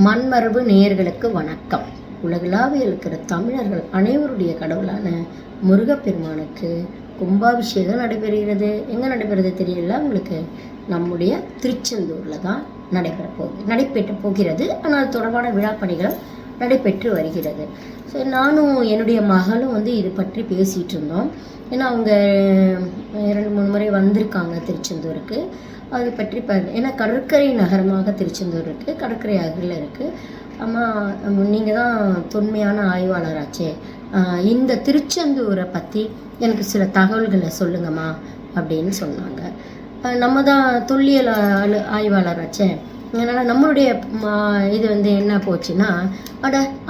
மண்மரபு நேயர்களுக்கு வணக்கம். உலகளாவிய இருக்கிற தமிழர்கள் அனைவருடைய கடவுளான முருகப்பெருமானுக்கு கும்பாபிஷேகம் நடைபெறுகிறது. எங்கே நடைபெறுறது தெரியல உங்களுக்கு. நம்முடைய திருச்செந்தூரில் தான் நடைபெற்று போகிறது. ஆனால் தொடர்பான விழா பணிகளும் நடைபெற்று வருகிறது. ஸோ நானும் என்னுடைய மகளும் இது பற்றி பேசிகிட்டு இருந்தோம். ஏன்னா அவங்க 2-3 முறை வந்திருக்காங்க திருச்செந்தூருக்கு. அது பற்றி ஏன்னா கடற்கரை நகரமாக திருச்செந்தூர் இருக்குது, கடற்கரை அருகில் இருக்குது. ஆமாம், நீங்கள் தான் தொன்மையான ஆய்வாளராச்சே, இந்த திருச்செந்தூரை பற்றி எனக்கு சில தகவல்களை சொல்லுங்கம்மா அப்படின்னு சொன்னாங்க. நம்ம தான் தொல்லியல் ஆய்வாளராச்சே, அதனால் நம்மளுடைய இது என்ன போச்சுன்னா,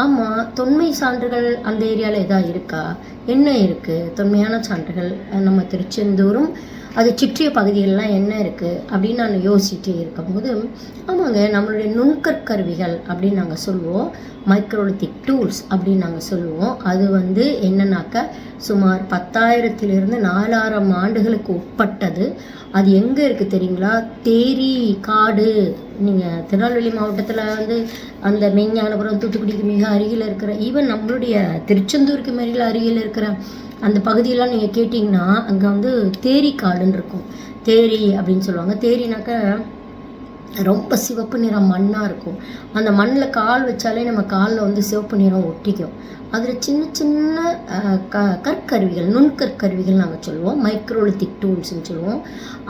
ஆமாம், தொன்மை சான்றுகள் அந்த ஏரியாவில் எதாவது இருக்கா, என்ன இருக்குது தொன்மையான சான்றுகள் நம்ம திருச்செந்தூரும் அதை சுற்றிய பகுதிகளெலாம் என்ன இருக்குது அப்படின்னு நான் யோசிச்சுட்டே இருக்கும்போது, ஆமாங்க, நம்மளுடைய நுண்கற்கருவிகள் அப்படின்னு நாங்கள் சொல்லுவோம், மைக்ரோலித்திக் டூல்ஸ் அப்படின்னு நாங்கள் சொல்லுவோம். அது என்னன்னாக்கா சுமார் 10,000 to 4,000 ஆண்டுகளுக்கு உட்பட்டது. அது எங்கே இருக்குது தெரியுங்களா? தேரி காடு. நீங்கள் திருநெல்வேலி மாவட்டத்தில் அந்த மெஞ்ஞானபுரம் தூத்துக்குடிக்கு மிக அருகில் இருக்கிற, ஈவன் நம்மளுடைய திருச்செந்தூருக்கு மிக அருகில் இருக்கிற அந்த பகுதியெல்லாம் நீங்கள் கேட்டிங்கன்னா அங்கே தேரி காடுன்னு இருக்கும். தேரி அப்படின்னு சொல்லுவாங்க. தேரினாக்கா ரொம்ப சிவப்பு நிறம் மண்ணாக இருக்கும். அந்த மண்ணில் கால் வச்சாலே நம்ம காலில் சிவப்பு நிறம் ஒட்டிக்கும். அதில் சின்ன சின்ன கற்கருவிகள், நுண்கற்கருவிகள் நாங்கள் சொல்லுவோம், மைக்ரோலித்திக் டூல்ஸ்ன்னு சொல்லுவோம்.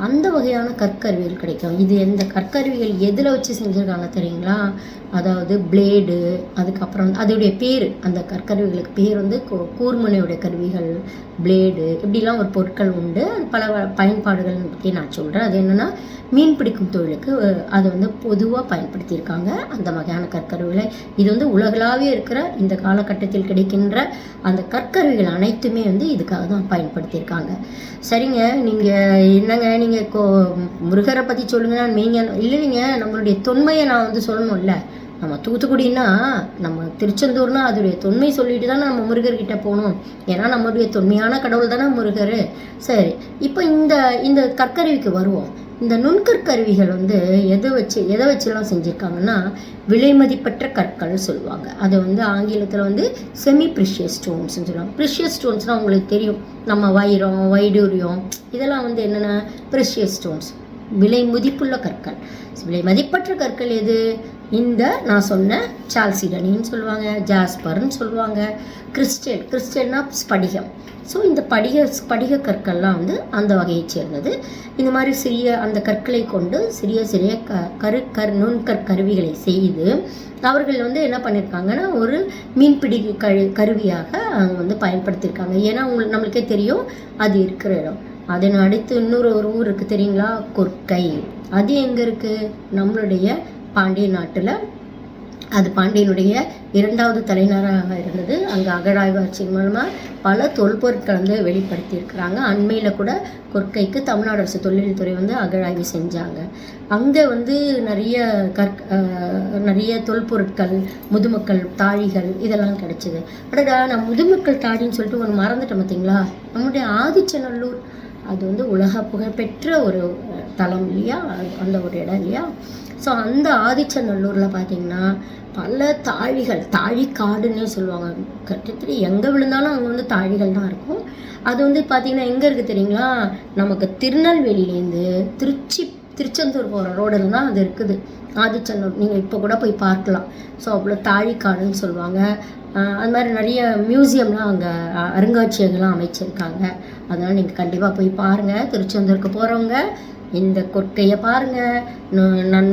அந்த வகையான கற்கருவிகள் கிடைக்கும். இது எந்த கற்கருவிகள் எதில் வச்சு செஞ்சுருக்காங்க தெரியுங்களா? அதாவது பிளேடு, அதுக்கப்புறம் அதோடைய பேர், அந்த கற்கருவிகளுக்கு பேர் கூர்முனையுடைய கருவிகள், பிளேடு, இப்படிலாம் ஒரு பொருட்கள் உண்டு. அது பல பயன்பாடுகள் பற்றி நான் சொல்கிறேன். அது என்னென்னா, மீன் பிடிக்கும் தொழிலுக்கு அதை பொதுவாக பயன்படுத்தியிருக்காங்க அந்த வகையான கற்கருவிகளை. இது உலகளாவிய இருக்கிற இந்த காலகட்டத்தில் கிடைக்கின்ற அந்த கற்கருவிகள் அனைத்துமே இதுக்காக தான் பயன்படுத்தியிருக்காங்க. சரிங்க, நீங்கள் என்னங்க, நீங்கள் முருகரை பற்றி சொல்லுங்க, நான் இல்லைங்க, நம்மளுடைய தொன்மையை நான் சொல்லணும்ல. நம்ம தூத்துக்குடின்னா, நம்ம திருச்செந்தூர்னா அதோடைய தொன்மை சொல்லிட்டு தானே நம்ம முருகர்கிட்ட போகணும். ஏன்னா நம்மளுடைய தொன்மையான கடவுள் தானே முருகர். சரி, இப்போ இந்த கற்கருவிக்கு வருவோம். இந்த நுண்கற்கருவிகள் எதை வச்சுலாம் செஞ்சுருக்காங்கன்னா, விலை மதிப்பற்ற கற்கள் சொல்லுவாங்க. அதை ஆங்கிலத்தில் செமி ப்ரிஷியஸ் ஸ்டோன்ஸ்ன்னு சொல்லுவாங்க. ப்ரிஷியஸ் ஸ்டோன்ஸ்னால் உங்களுக்கு தெரியும், நம்ம வைரம், வைடூரியம், இதெல்லாம் என்னென்னா ப்ரிஷியஸ் ஸ்டோன்ஸ், விலை மதிப்புள்ள கற்கள். விலை மதிப்பற்ற கற்கள் எது? இந்த நான் சொன்ன சால்சிடனின்னு சொல்லுவாங்க, ஜாஸ்பர்ன்னு சொல்லுவாங்க, கிறிஸ்டல்னா ஸ்படிகம். ஸோ இந்த ஸ்படிக கற்கள்லாம் அந்த வகையை சேர்ந்தது. இந்த மாதிரி சிறிய அந்த கற்களை கொண்டு சிறிய சிறிய நுண்கற்கருவிகளை செய்து அவர்கள் என்ன பண்ணியிருக்காங்கன்னா, ஒரு மீன்பிடி கருவியாக அவங்க பயன்படுத்தியிருக்காங்க. ஏன்னா நம்மளுக்கே தெரியும் அது இருக்கிற இடம். அதன் அடுத்து இன்னொரு ஊர் இருக்குது தெரியுங்களா, கொற்கை. அது எங்கே இருக்குது? நம்மளுடைய பாண்டிய நாட்டில். அது பாண்டியனுடைய 2வது தலைநகராக இருந்தது. அங்கே அகழாய்வாட்சி மூலமாக பல தொல்பொருட்கள் வெளிப்படுத்தியிருக்கிறாங்க. அண்மையில் கூட கொற்கைக்கு தமிழ்நாடு அரசு தொழில்துறை அகழாய்வு செஞ்சாங்க. அங்கே நிறைய தொல்பொருட்கள், முதுமக்கள் தாழிகள் இதெல்லாம் கிடைச்சிது. நான் முதுமக்கள் தாழின்னு சொல்லிட்டு ஒன்று மறந்துட்டேன் பார்த்தீங்களா? நம்முடைய ஆதிச்சநல்லூர் அது உலக புகழ்பெற்ற ஒரு தலம் இல்லையா, அந்த ஒரு இடம் இல்லையா? ஸோ அந்த ஆதிச்சநல்லூரில் பார்த்திங்கன்னா பல தாழிகள், தாழிக்காடுன்னே சொல்லுவாங்க. கிட்டத்தட்ட எங்கே விழுந்தாலும் அங்கே தாழிகள் தான் இருக்கும். அது பார்த்திங்கன்னா எங்கே இருக்குது தெரியுங்களா? நமக்கு திருநெல்வேலியிலேருந்து திருச்செந்தூர் போகிற ரோடில் தான் அது இருக்குது, ஆதிச்சநல்லூர். நீங்கள் இப்போ கூட போய் பார்க்கலாம். ஸோ அவ்வளோ தாழிக்காடுன்னு சொல்லுவாங்க. அது மாதிரி நிறைய மியூசியம்லாம் அங்கே அருங்காட்சியகம்லாம் அமைச்சிருக்காங்க. அதனால் நீங்கள் கண்டிப்பாக போய் பாருங்கள். திருச்செந்தூருக்கு போகிறவங்க இந்த கொற்கையை பாருங்கள்,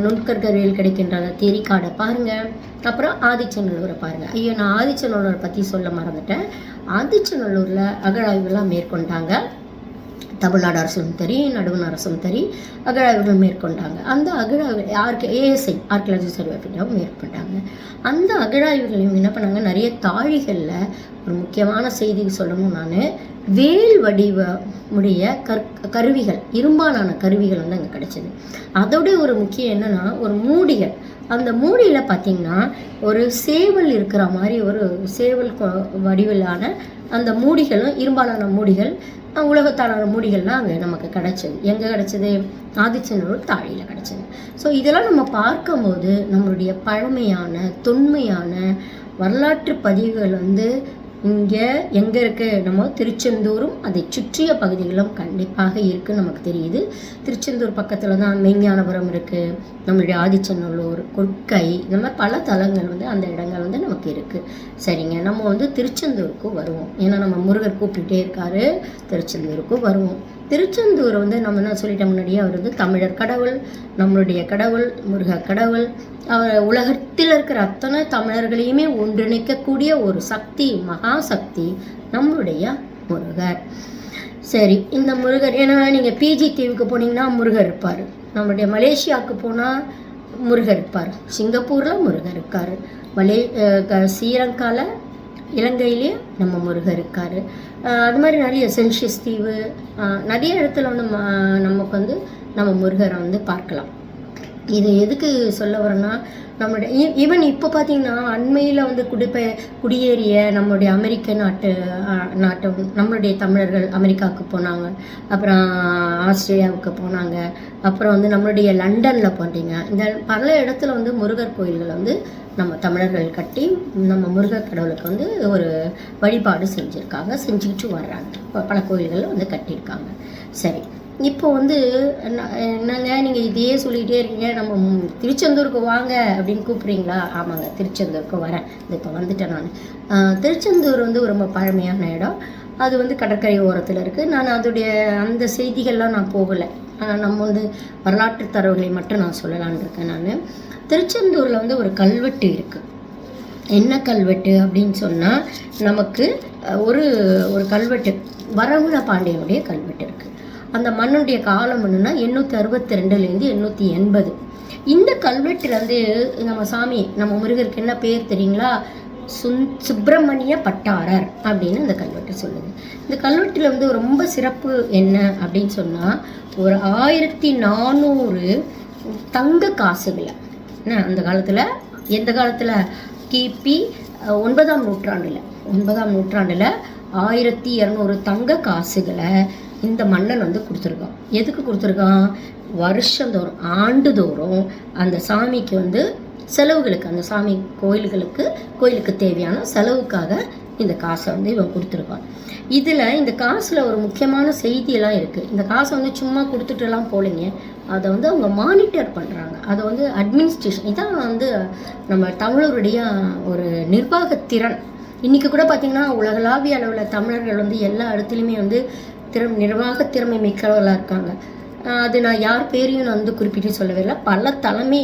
நுண்கற்கருவியில் கிடைக்கின்ற தேரிக்காடை பாருங்கள், அப்புறம் ஆதிச்சநல்லூரை பாருங்கள். ஐயோ, நான் ஆதிச்சநல்லூரை பற்றி சொல்ல மறந்துட்டேன். ஆதிச்சநல்லூரில் அகழாய்வுலாம் மேற்கொண்டாங்க. தமிழ்நாடு அரசும் சரி, நடுவண் அரசும் சரி அகழாய்வுகள் மேற்கொண்டாங்க. அந்த அகழாய்வு ஏஎஸ்ஐ ஆர்கியாலஜி சர்வே ஆஃப் இந்தியாவும் மேற்கொண்டாங்க. அந்த அகழாய்வுகளையும் என்ன பண்ணாங்க, நிறைய தாழிகளில் ஒரு முக்கியமான செய்தி சொல்லணும். நான் வேல் வடிவமுடைய கருவிகள், இரும்பாலான கருவிகள் அங்கே கிடைச்சிது. அதோட ஒரு முக்கியம் என்னென்னா, ஒரு மூடிகள். அந்த மூடியில் பார்த்திங்கன்னா ஒரு சேவல் இருக்கிற மாதிரி ஒரு சேவல் வடிவிலான அந்த மூடிகளும், இரும்பாலான மூடிகள் உலகத்தாளர் மூடிகள்லாம் அங்கே நமக்கு கிடச்சிது. எங்கே கிடச்சிது? ஆதிச்சநல்லூர் தாழியில் கிடச்சிது. ஸோ இதெல்லாம் நம்ம பார்க்கும்போது நம்மளுடைய பழமையான தொன்மையான வரலாற்று பதிவுகள் வந்து இங்கே எங்கே இருக்குது? நம்ம திருச்செந்தூரும் அதை சுற்றிய பகுதிகளும் கண்டிப்பாக இருக்குதுன்னு நமக்கு தெரியுது. திருச்செந்தூர் பக்கத்தில் தான் மெய்ஞானபுரம் இருக்குது, நம்மளுடைய ஆதிச்சநல்லூர், கொற்கை, இந்த மாதிரி பல தலங்கள் வந்து அந்த இடங்கள் வந்து நமக்கு இருக்குது. சரிங்க, நம்ம வந்து திருச்செந்தூருக்கு வருவோம். ஏன்னா நம்ம முருகர் கூப்பிட்டுட்டே இருக்காரு, திருச்செந்தூருக்கும் வருவோம். திருச்செந்தூர் வந்து நம்ம என்ன சொல்லிட்ட முன்னாடியே, அவர் வந்து தமிழர் கடவுள், நம்மளுடைய கடவுள், முருக கடவுள். அவர் உலகத்தில் இருக்கிற அத்தனை தமிழர்களையுமே ஒன்றிணைக்கக்கூடிய ஒரு சக்தி, மகா சக்தி நம்மளுடைய முருகர். சரி, இந்த முருகர், ஏன்னா நீங்கள் பிஜி தீவுக்கு போனீங்கன்னா முருகர் இருப்பார், நம்மளுடைய மலேசியாவுக்கு போனால் முருகர் இருப்பார், சிங்கப்பூரில் முருகர் இருக்கார், ஸ்ரீலங்காவில், இலங்கையிலே நம்ம முருகர் இருக்கார். அது மாதிரி நிறைய சென்ஷியஸ் தீவு, நிறைய இடத்துல வந்து நமக்கு வந்து நம்ம முருகரை வந்து பார்க்கலாம். இது எதுக்கு சொல்ல வரேன்னா, நம்மளுடைய ஈவன் இப்போ பார்த்திங்கன்னா அண்மையில் வந்து குடியேறிய நம்மளுடைய அமெரிக்க நாட்டு நம்மளுடைய தமிழர்கள் அமெரிக்காவுக்கு போனாங்க, அப்புறம் ஆஸ்திரேலியாவுக்கு போனாங்க, அப்புறம் வந்து நம்மளுடைய லண்டனில் போனீங்க. இந்த பல இடத்துல வந்து முருகர் கோயில்களை வந்து நம்ம தமிழர்கள் கட்டி நம்ம முருகர் கடவுளுக்கு வந்து ஒரு வழிபாடு செஞ்சுக்கிட்டு வர்றாங்க. பல கோயில்கள் வந்து கட்டியிருக்காங்க. சரி, இப்போ வந்து என்னங்க நீங்கள் இதையே சொல்லிகிட்டே இருக்கீங்க, நம்ம திருச்செந்தூருக்கு வாங்க அப்படின்னு கூப்பிட்றீங்களா? ஆமாங்க, திருச்செந்தூருக்கு வரேன். இப்போ வந்துட்டேன் நான். திருச்செந்தூர் வந்து ரொம்ப பழமையான இடம். அது வந்து கடற்கரை ஓரத்தில் இருக்குது. நான் அதோடைய அந்த செய்திகள்லாம் நான் போகலை. நம்ம வந்து வரலாற்று தரவுகளை மட்டும் நான் சொல்லலான் இருக்கேன். நான் திருச்செந்தூரில் வந்து ஒரு கல்வெட்டு இருக்குது. என்ன கல்வெட்டு அப்படின்னு சொன்னால், நமக்கு ஒரு கல்வெட்டு, வரகுண பாண்டியனுடைய கல்வெட்டு இருக்குது. அந்த மண்ணுடைய காலம் என்னன்னா 862லேருந்து 880. இந்த கல்வெட்டில் வந்து நம்ம முருகருக்கு என்ன பேர் தெரியுங்களா? சுப்பிரமணிய பட்டாரர் அப்படின்னு அந்த கல்வெட்டு சொல்லுது. இந்த கல்வெட்டில் வந்து ரொம்ப சிறப்பு என்ன அப்படின்னு சொன்னால், ஒரு 1400 தங்க காசுகளை, அந்த காலத்தில், எந்த காலத்தில், கிபி 9ஆம் நூற்றாண்டில் 1200 தங்க காசுகளை இந்த மன்னன் வந்து கொடுத்துருக்கான். எதுக்கு கொடுத்துருக்கான்? வருஷந்தோறும், ஆண்டுதோறும் அந்த சாமிக்கு வந்து செலவுகளுக்கு, அந்த சாமி கோயிலுக்கு தேவையான செலவுக்காக இந்த காசை வந்து இவன் கொடுத்துருக்கான். இதில் இந்த காசில் ஒரு முக்கியமான செய்தியெல்லாம் இருக்குது. இந்த காசை வந்து சும்மா கொடுத்துட்டுலாம் போலிங்க, அதை வந்து அவங்க மானிட்டர் பண்ணுறாங்க. அதை வந்து அட்மினிஸ்ட்ரேஷன், இதான் வந்து நம்ம தமிழருடைய ஒரு நிர்வாகத்திறன். இன்றைக்கி கூட பார்த்திங்கன்னா உலகளாவிய அளவில் தமிழர்கள் வந்து எல்லா இடத்துலையுமே வந்து நிர்வாக திறமை மிக்கவர்களாக இருக்காங்க. அது நான் யார் பேரையும் நான் வந்து குறிப்பிட்டு சொல்லவே இல்லை. பல தலைமை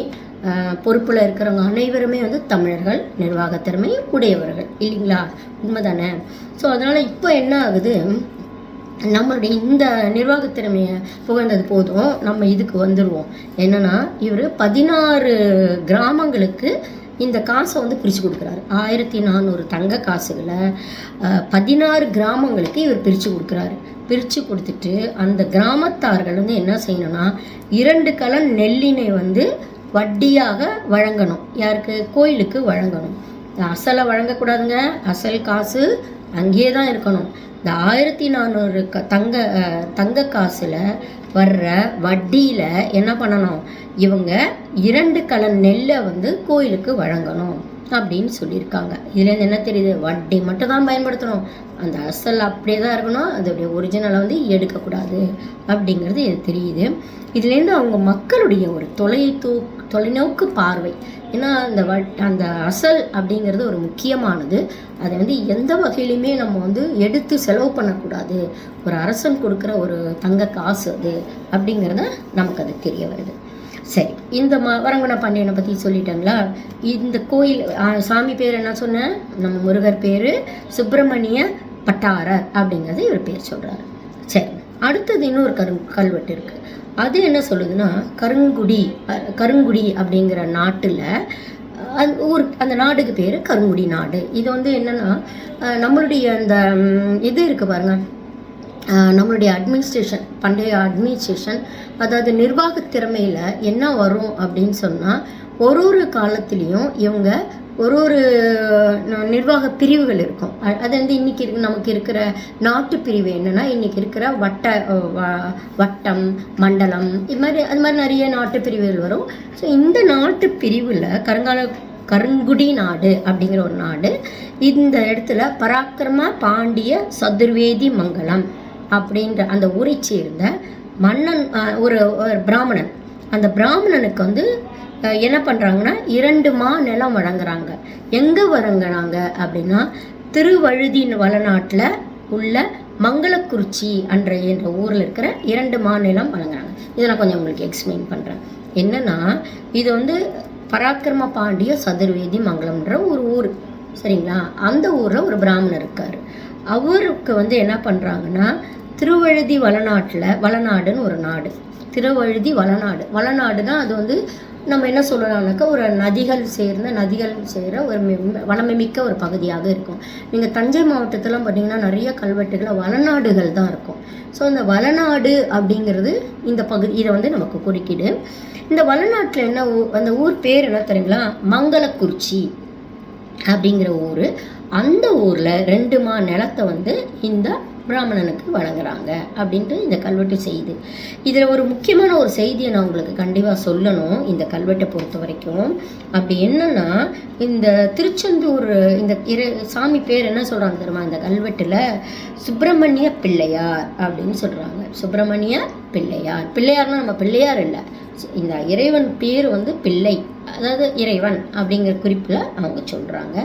பொறுப்பில் இருக்கிறவங்க அனைவருமே வந்து தமிழர்கள், நிர்வாக திறமை உடையவர்கள், இல்லைங்களா? உண்மைதானே? ஸோ அதனால் இப்போ என்ன ஆகுது, நம்மளுடைய இந்த நிர்வாகத்திறமையை புகழ்ந்தது போதும், நம்ம இதுக்கு வந்துடுவோம். என்னென்னா, இவர் 16 கிராமங்களுக்கு இந்த காசை வந்து பிரித்து கொடுக்குறாரு. 1400 தங்க காசுகளை 16 கிராமங்களுக்கு இவர் பிரித்து கொடுக்குறாரு. பிரித்து கொடுத்துட்டு அந்த கிராமத்தார்கள் வந்து என்ன செய்யணும்னா, 2 கலன் நெல்லினை வந்து வட்டியாக வழங்கணும். யாருக்கு? கோயிலுக்கு வழங்கணும். அசலை வழங்கக்கூடாதுங்க, அசல் காசு அங்கேயே தான் இருக்கணும். இந்த 1400 தங்க காசில் வர்ற வட்டியில் என்ன பண்ணணும், இவங்க 2 கலன் நெல்லை வந்து கோயிலுக்கு வழங்கணும் அப்படின்னு சொல்லியிருக்காங்க. இதுலேருந்து என்ன தெரியுது? வட்டி மட்டும் தான் பயன்படுத்தணும், அந்த அசல் அப்படியே தான் இருக்கணும், அதோடைய ஒரிஜினலை வந்து எடுக்கக்கூடாது அப்படிங்கிறது இது தெரியுது. இதுலேருந்து அவங்க மக்களுடைய ஒரு தொலைநோக்கு பார்வை, ஏன்னா அந்த அசல் அப்படிங்கிறது ஒரு முக்கியமானது. அதை வந்து எந்த வகையிலுமே நம்ம வந்து எடுத்து செலவு பண்ணக்கூடாது. ஒரு அரசன் கொடுக்குற ஒரு தங்க காசு அது அப்படிங்கிறத நமக்கு அது தெரிய வருது. சரி, இந்த வரகுண பாண்டியனை பற்றி சொல்லிட்டாங்களா? இந்த கோயில் சாமி பேர் என்ன சொன்னேன்? நம்ம முருகர் பேர் சுப்பிரமணிய பட்டாரர் அப்படிங்கிறது இவர் பேர் சொல்கிறாரு. சரி, அடுத்தது இன்னொரு கல்வெட்டு இருக்குது. அது என்ன சொல்லுதுன்னா, கருங்குடி அப்படிங்கிற நாட்டில் அந்த நாடுக்கு பேர் கருங்குடி நாடு. இது வந்து என்னென்னா, நம்மளுடைய அந்த இது இருக்குது பாருங்கள், நம்மளுடைய அட்மினிஸ்ட்ரேஷன், பண்டைய அட்மினிஸ்ட்ரேஷன், அதாவது நிர்வாக திறமையில் என்ன வரும் அப்படின்னு சொன்னால், ஒரு காலத்துலேயும் இவங்க ஒரு ஒரு நிர்வாக பிரிவுகள் இருக்கும். அது வந்து இன்றைக்கி நமக்கு இருக்கிற நாட்டு பிரிவு என்னென்னா, இன்றைக்கி இருக்கிற வட்டம், மண்டலம், அது மாதிரி நிறைய நாட்டு பிரிவுகள் வரும். ஸோ இந்த நாட்டு பிரிவில் கருங்குடி நாடு அப்படிங்கிற ஒரு நாடு, இந்த இடத்துல பராக்கிரம பாண்டிய சதுர்வேதி மங்கலம் அப்படின்ற அந்த ஊரை சேர்ந்த மன்னன், ஒரு பிராமணன். அந்த பிராமணனுக்கு வந்து என்ன பண்ணுறாங்கன்னா 2 மா நிலம் வழங்குறாங்க. எங்கே வழங்குறாங்க அப்படின்னா, திருவழுதி வளநாட்டில் உள்ள மங்களக்குறிச்சி என்ற ஊரில் இருக்கிற 2 மா நிலம் வழங்குறாங்க. இதை நான் கொஞ்சம் உங்களுக்கு எக்ஸ்பிளைன் பண்ணுறேன். என்னென்னா, இது வந்து பராக்கிரம பாண்டிய சதுர்வேதி மங்கலம்ன்ற ஒரு ஊர், சரிங்களா? அந்த ஊரில் ஒரு பிராமணர் இருக்கார். அவருக்கு வந்து என்ன பண்ணுறாங்கன்னா, திருவழுதி வளநாடுன்னு ஒரு நாடு, திருவழுதி வளநாடுனா அது வந்து நம்ம என்ன சொல்லலாம்னாக்கா, ஒரு நதிகள் சேர்கிற ஒரு வளமைமிக்க ஒரு பகுதியாக இருக்கும். நீங்கள் தஞ்சை மாவட்டத்திலாம் பார்த்தீங்கன்னா நிறைய கல்வெட்டுகளை வளநாடுகள் தான் இருக்கும். ஸோ இந்த வளநாடு அப்படிங்கிறது இந்த பகுதி, இதை வந்து நமக்கு குறிக்கிடு. இந்த வளநாட்டில் என்ன அந்த ஊர் பேர் என்ன தெரியுங்களா? மங்களக்குறிச்சி அப்படிங்கிற ஊர். அந்த ஊரில் 2 மா நிலத்தை வந்து இந்த பிராமணனுக்கு வழங்குறாங்க அப்படின்ட்டு இந்த கல்வெட்டு செய்தி. இதில் ஒரு முக்கியமான ஒரு செய்தியை நான் உங்களுக்கு கண்டிப்பாக சொல்லணும் இந்த கல்வெட்டை பொறுத்த வரைக்கும். அப்படி என்னன்னா, இந்த திருச்செந்தூர் இந்த சாமி பேர் என்ன சொல்கிறாங்க தெரியுமா? இந்த கல்வெட்டில் சுப்பிரமணிய பிள்ளையார் அப்படின்னு சொல்கிறாங்க. சுப்பிரமணிய பிள்ளையார்னா நம்ம பிள்ளையார் இல்லை, இந்த இறைவன் பேர் வந்து பிள்ளை, அதாவது இறைவன் அப்படிங்கிற குறிப்பில் அவங்க சொல்கிறாங்க.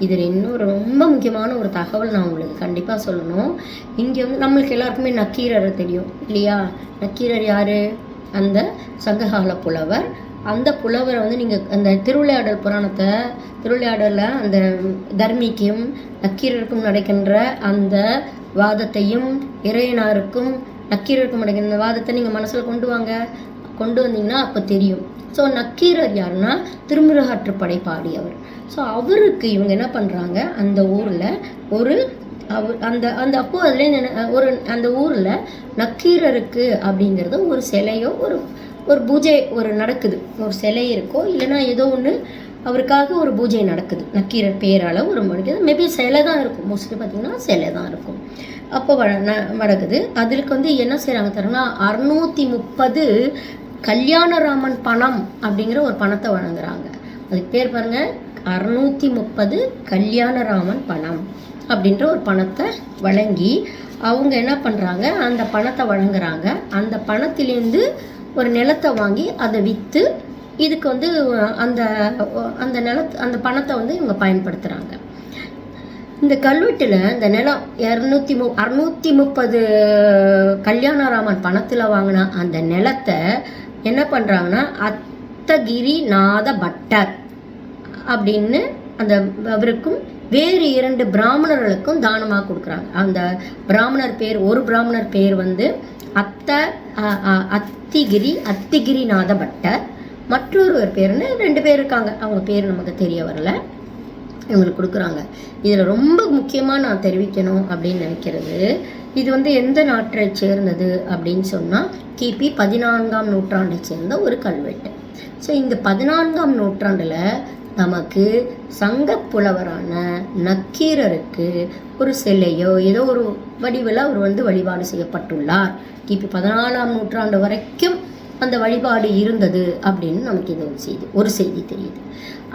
இதில் இன்னொரு ரொம்ப முக்கியமான ஒரு தகவல் நான் உங்களுக்கு கண்டிப்பாக சொல்லணும். இங்கே வந்து நம்மளுக்கு எல்லாருக்குமே நக்கீரரை தெரியும் இல்லையா? நக்கீரர் யார்? அந்த சங்ககால புலவர். அந்த புலவரை வந்து நீங்கள் அந்த திருவிளையாடலில் அந்த தர்மிக்கும் நக்கீரருக்கும் நடக்கின்ற அந்த வாதத்தையும், இறையனாருக்கும் நக்கீரருக்கும் நடக்கின்ற வாதத்தை நீங்கள் மனசில் கொண்டு வந்தீங்கன்னா அப்போ தெரியும். ஸோ நக்கீரர் யாருன்னா திருமுருகாற்றுப்படை பாடியவர். ஸோ அவருக்கு இவங்க என்ன பண்ணுறாங்க, அந்த ஊரில் அப்போ அந்த ஊரில் நக்கீரருக்கு அப்படிங்கிறது ஒரு சிலையோ ஒரு பூஜை நடக்குது. ஒரு சிலை இருக்கோ இல்லைன்னா ஏதோ ஒன்று அவருக்காக ஒரு பூஜை நடக்குது. நக்கீரர் பேரால் ஒரு மேபி சிலை தான் இருக்கும், மோஸ்ட்லி பார்த்திங்கன்னா சிலை தான் இருக்கும். அப்போ நடக்குது. அதுக்கு வந்து என்ன செய்கிறாங்க தரனா, 630 கல்யாணராமன் பணம் அப்படிங்கிற ஒரு பணத்தை வழங்குறாங்க. அதுக்கு பேர் பாருங்கள், 630 கல்யாணராமன் பணம் அப்படின்ற ஒரு பணத்தை வழங்கி அவங்க என்ன பண்ணுறாங்க, அந்த பணத்தை வழங்குறாங்க. அந்த பணத்திலேருந்து ஒரு நிலத்தை வாங்கி அதை விற்று இதுக்கு வந்து அந்த பணத்தை வந்து இவங்க பயன்படுத்துகிறாங்க. இந்த கல்வெட்டில் இந்த நிலம் 630 கல்யாணராமன் பணத்தில் வாங்கின அந்த நிலத்தை என்ன பண்ணுறாங்கன்னா, அத்தகிரிநாத பட்டர் அப்படின்னு அவருக்கும் வேறு 2 பிராமணர்களுக்கும் தானமாக கொடுக்குறாங்க. அந்த ஒரு பிராமணர் பேர் வந்து அத்திகிரிநாத பட்டர், மற்றொரு பேர்னு 2 பேர் இருக்காங்க. அவங்க பேர் நமக்கு தெரிய வரல, இவங்களுக்கு கொடுக்குறாங்க. இதில் ரொம்ப முக்கியமாக நான் தெரிவிக்கணும் அப்படின்னு நினைக்கிறது, இது வந்து எந்த நாட்டை சேர்ந்தது அப்படின்னு சொன்னால் கிபி 14ஆம் நூற்றாண்டை சேர்ந்த ஒரு கல்வெட்டு. ஸோ இந்த 14ஆம் நூற்றாண்டில் நமக்கு சங்க புலவரான நக்கீரருக்கு ஒரு சிலையோ ஏதோ ஒரு வடிவில் அவர் வந்து வழிபாடு செய்யப்பட்டுள்ளார். கிபி 14ஆம் நூற்றாண்டு வரைக்கும் அந்த வழிபாடு இருந்தது அப்படின்னு நமக்கு இது ஒரு செய்தி தெரியுது.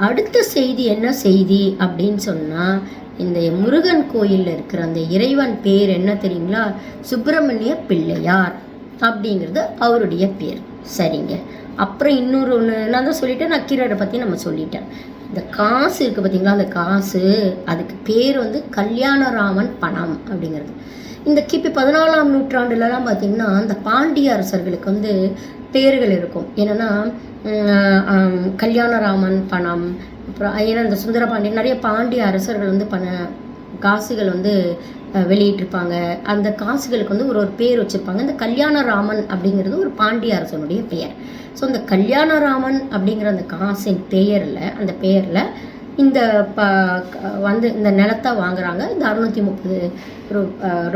அடுத்த செய்தி என்ன செய்தி அப்படின்னு சொன்னால், இந்த முருகன் கோயிலில் இருக்கிற அந்த இறைவன் பேர் என்ன தெரியுங்களா? சுப்பிரமணிய பிள்ளையார் அப்படிங்கிறது அவருடைய பேர். சரிங்க. அப்புறம் இன்னொரு ஒன்று நான் தான் சொல்லிட்டேன், நக்கீரரை பற்றி நம்ம சொல்லிட்டேன். இந்த காசு இருக்குது பார்த்தீங்களா, அந்த காசு அதுக்கு பேர் வந்து கல்யாணராமன் பணம் அப்படிங்கிறது. இந்த கிபி 14ஆம் நூற்றாண்டுலலாம் பார்த்திங்கன்னா அந்த பாண்டிய அரசர்களுக்கு வந்து பேர்கள் இருக்கும். என்னென்னா கல்யாணராமன் பணம், அப்புறம் ஏன்னா இந்த சுந்தரபாண்டியன் நிறைய பாண்டிய அரசர்கள் வந்து காசுகள் வந்து வெளியிட்டிருப்பாங்க. அந்த காசுகளுக்கு வந்து ஒரு பேர் வச்சுருப்பாங்க. இந்த கல்யாணராமன் அப்படிங்கிறது ஒரு பாண்டிய அரசனுடைய பெயர். ஸோ இந்த கல்யாணராமன் அப்படிங்கிற அந்த காசின் அந்த பெயரில் இந்த இந்த நிலத்தை வாங்குறாங்க. இந்த 630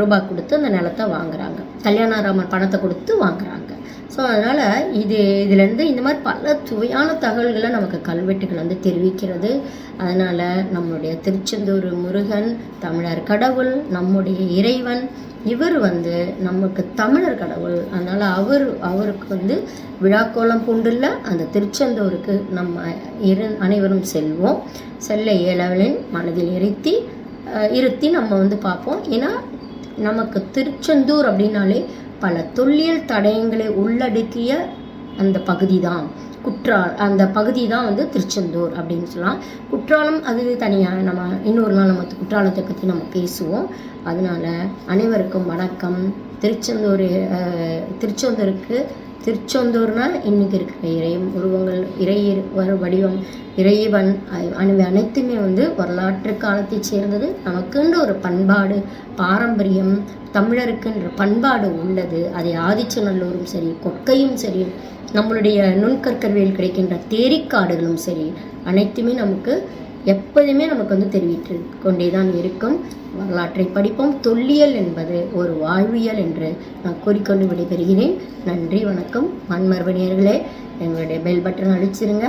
ரூபாய் கொடுத்து அந்த நிலத்தை வாங்குறாங்க. கல்யாணராமன் பணத்தை கொடுத்து வாங்குறாங்க. ஸோ அதனால் இதுலேருந்து இந்த மாதிரி பல சுவையான தகவல்களை நமக்கு கல்வெட்டுகள் வந்து தெரிவிக்கிறது. அதனால் நம்மளுடைய திருச்செந்தூர் முருகன் தமிழர் கடவுள், நம்முடைய இறைவன், இவர் வந்து நமக்கு தமிழர் கடவுள். அதனால் அவருக்கு வந்து விழாக்கோலம் பூண்டுள்ள அந்த திருச்செந்தூருக்கு நம்ம அனைவரும் செல்வோம். செல்ல இயலவலின் மனதில் இருத்தி நம்ம வந்து பார்ப்போம். ஏன்னா நமக்கு திருச்செந்தூர் அப்படின்னாலே பல தொல்லியல் தடயங்களை உள்ளடக்கிய அந்த பகுதி தான் அந்த பகுதி தான் வந்து திருச்செந்தூர் அப்படின்னு சொல்லலாம். குற்றாலம் அது தனியாக நம்ம இன்னொரு நாள் நம்ம குற்றாலத்தை பற்றி நம்ம பேசுவோம். அதனால் அனைவருக்கும் வணக்கம். திருச்செந்தூர்னால் இன்றைக்கி இருக்கிற உருவங்கள் வடிவம் இறைவன் அனைத்துமே வந்து வரலாற்று காலத்தை சேர்ந்தது. நமக்குன்ற ஒரு பண்பாடு பாரம்பரியம் தமிழருக்குன்ற பண்பாடு உள்ளது. அதை ஆதிச்சநல்லூரும் சரி, கொற்கையும் சரி, நம்மளுடைய நுண்கற்கருவியில் கிடைக்கின்ற தேரிக்காடுகளும் சரி, அனைத்துமே நமக்கு எப்போதுமே நமக்கு வந்து தெரிவித்து கொண்டே தான் இருக்கும். வரலாற்றை படிப்போம். தொல்லியல் என்பது ஒரு வாழ்வியல் என்று நான் கூறிக்கொண்டு விடைபெறுகிறேன். நன்றி, வணக்கம். மண்மரபணியர்களே, எங்களுடைய பெல் பட்டன் அழுத்திருங்க.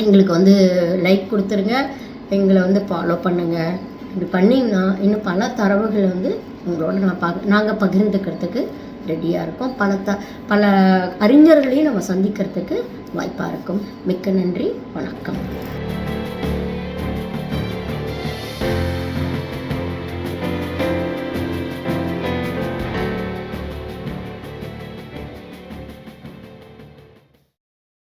எங்களுக்கு வந்து லைக் கொடுத்துருங்க. எங்களை வந்து ஃபாலோ பண்ணுங்கள். இப்படி பண்ணிங்கன்னா இன்னும் பல தரவுகளை வந்து உங்களோட நாங்கள் பகிர்ந்துக்கிறதுக்கு ரெடியாக இருக்கும். பல அறிஞர்களையும் நம்ம சந்திக்கிறதுக்கு வாய்ப்பாக இருக்கும். மிக்க நன்றி, வணக்கம்.